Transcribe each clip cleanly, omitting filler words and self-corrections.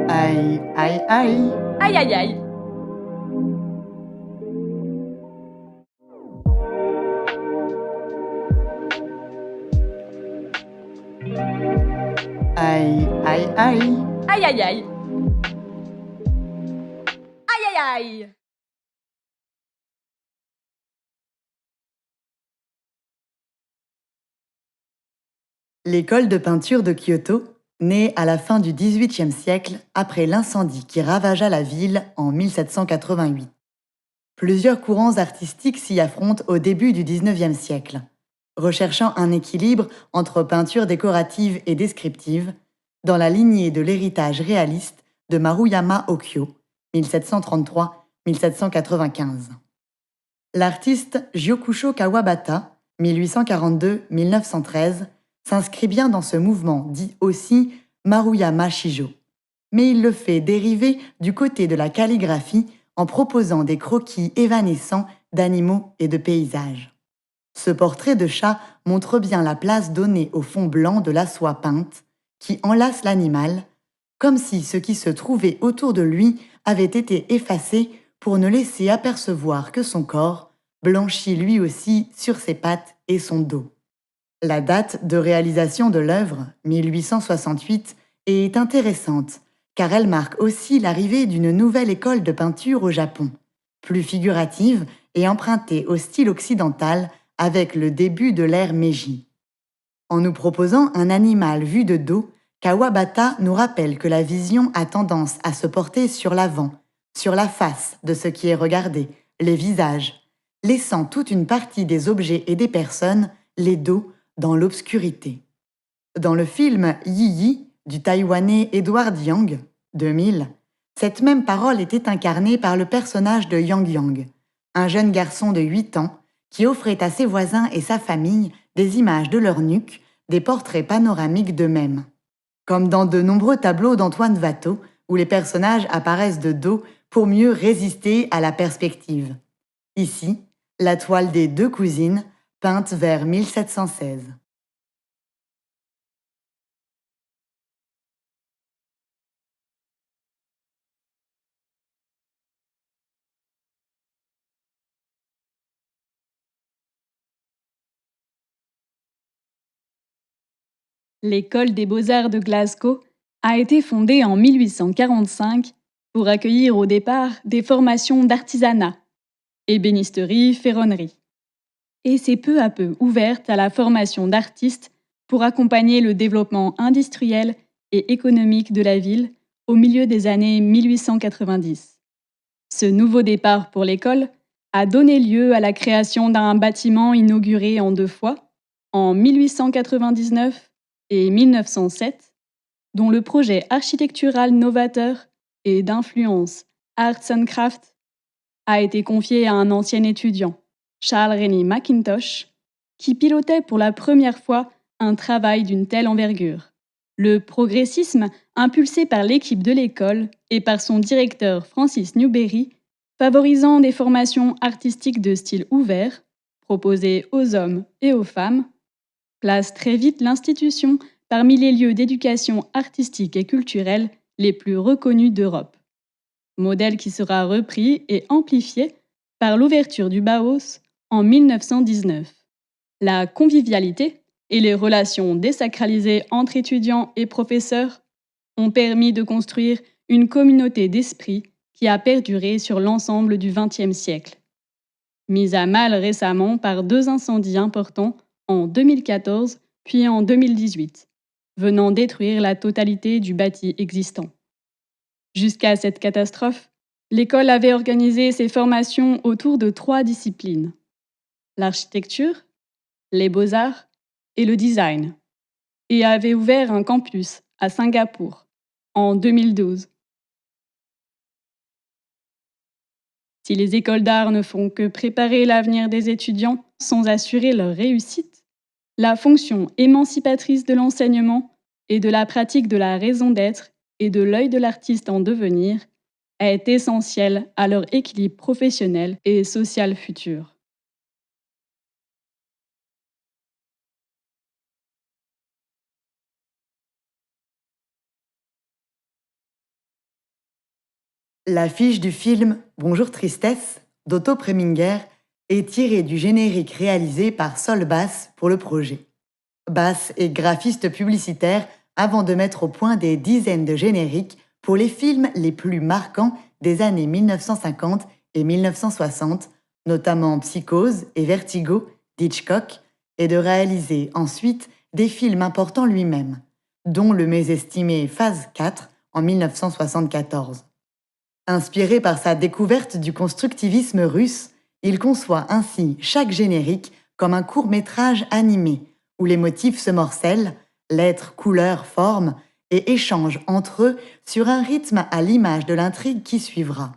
Aïe, aïe, aïe. Aïe aïe aïe. Aïe, aïe, aïe. Aïe aïe aïe. Aïe aïe aïe. L'école de peinture de Kyoto, née à la fin du XVIIIe siècle après l'incendie qui ravagea la ville en 1788. Plusieurs courants artistiques s'y affrontent au début du XIXe siècle, recherchant un équilibre entre peinture décorative et descriptive, dans la lignée de l'héritage réaliste de Maruyama Okyo, 1733-1795. L'artiste Gyokusho Kawabata, 1842-1913, s'inscrit bien dans ce mouvement dit aussi Maruyama Shijo. Mais il le fait dériver du côté de la calligraphie en proposant des croquis évanescents d'animaux et de paysages. Ce portrait de chat montre bien la place donnée au fond blanc de la soie peinte, qui enlace l'animal, comme si ce qui se trouvait autour de lui avait été effacé pour ne laisser apercevoir que son corps, blanchi lui aussi sur ses pattes et son dos. La date de réalisation de l'œuvre, 1868, est intéressante, car elle marque aussi l'arrivée d'une nouvelle école de peinture au Japon, plus figurative et empruntée au style occidental avec le début de l'ère Meiji. En nous proposant un animal vu de dos, Kawabata nous rappelle que la vision a tendance à se porter sur l'avant, sur la face de ce qui est regardé, les visages, laissant toute une partie des objets et des personnes, les dos, dans l'obscurité. Dans le film Yi Yi du Taïwanais Edward Yang, 2000, cette même parole était incarnée par le personnage de Yang Yang, un jeune garçon de 8 ans qui offrait à ses voisins et sa famille des images de leur nuque, des portraits panoramiques d'eux-mêmes. Comme dans de nombreux tableaux d'Antoine Watteau, où les personnages apparaissent de dos pour mieux résister à la perspective. Ici, la toile des deux cousines, peinte vers 1716. L'école des beaux-arts de Glasgow a été fondée en 1845 pour accueillir au départ des formations d'artisanat, ébénisterie, ferronnerie. Et s'est peu à peu ouverte à la formation d'artistes pour accompagner le développement industriel et économique de la ville au milieu des années 1890. Ce nouveau départ pour l'école a donné lieu à la création d'un bâtiment inauguré en 2 fois, en 1899 et 1907, dont le projet architectural novateur et d'influence Arts and Crafts a été confié à un ancien étudiant, Charles Rennie Mackintosh, qui pilotait pour la première fois un travail d'une telle envergure. Le progressisme, impulsé par l'équipe de l'école et par son directeur Francis Newbery, favorisant des formations artistiques de style ouvert, proposées aux hommes et aux femmes, place très vite l'institution parmi les lieux d'éducation artistique et culturelle les plus reconnus d'Europe. Modèle qui sera repris et amplifié par l'ouverture du Bauhaus en 1919. La convivialité et les relations désacralisées entre étudiants et professeurs ont permis de construire une communauté d'esprit qui a perduré sur l'ensemble du XXe siècle. Mise à mal récemment par 2 incendies importants en 2014 puis en 2018, venant détruire la totalité du bâti existant. Jusqu'à cette catastrophe, l'école avait organisé ses formations autour de 3 disciplines: l'architecture, les beaux-arts et le design, et avait ouvert un campus à Singapour en 2012. Si les écoles d'art ne font que préparer l'avenir des étudiants sans assurer leur réussite, la fonction émancipatrice de l'enseignement et de la pratique de la raison d'être et de l'œil de l'artiste en devenir est essentielle à leur équilibre professionnel et social futur. L'affiche du film Bonjour Tristesse d'Otto Preminger est tirée du générique réalisé par Sol Bass pour le projet. Bass est graphiste publicitaire avant de mettre au point des dizaines de génériques pour les films les plus marquants des années 1950 et 1960, notamment Psychose et Vertigo d'Hitchcock, et de réaliser ensuite des films importants lui-même, dont le mésestimé Phase 4 en 1974. Inspiré par sa découverte du constructivisme russe, il conçoit ainsi chaque générique comme un court-métrage animé où les motifs se morcellent, lettres, couleurs, formes et échangent entre eux sur un rythme à l'image de l'intrigue qui suivra.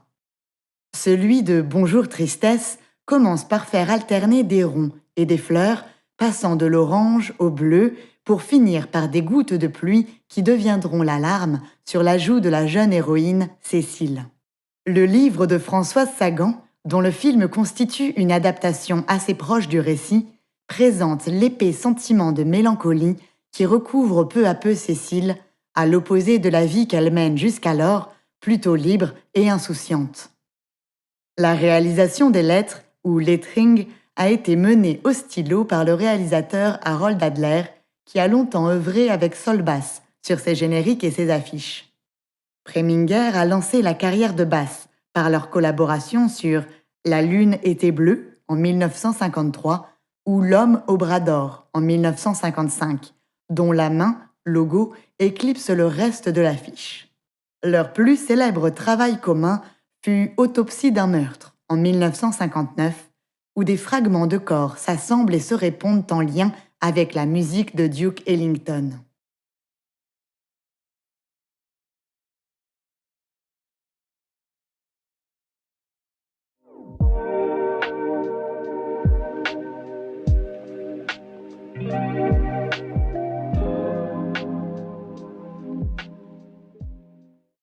Celui de Bonjour Tristesse commence par faire alterner des ronds et des fleurs, passant de l'orange au bleu pour finir par des gouttes de pluie qui deviendront la larme sur la joue de la jeune héroïne Cécile. Le livre de Françoise Sagan, dont le film constitue une adaptation assez proche du récit, présente l'épais sentiment de mélancolie qui recouvre peu à peu Cécile, à l'opposé de la vie qu'elle mène jusqu'alors, plutôt libre et insouciante. La réalisation des lettres, ou lettering, a été menée au stylo par le réalisateur Harold Adler, qui a longtemps œuvré avec Sol Bass sur ses génériques et ses affiches. Preminger a lancé la carrière de Bass par leur collaboration sur La Lune était bleue en 1953 ou L'Homme au bras d'or en 1955, dont la main, logo, éclipse le reste de l'affiche. Leur plus célèbre travail commun fut Autopsie d'un meurtre en 1959, où des fragments de corps s'assemblent et se répondent en lien avec la musique de Duke Ellington.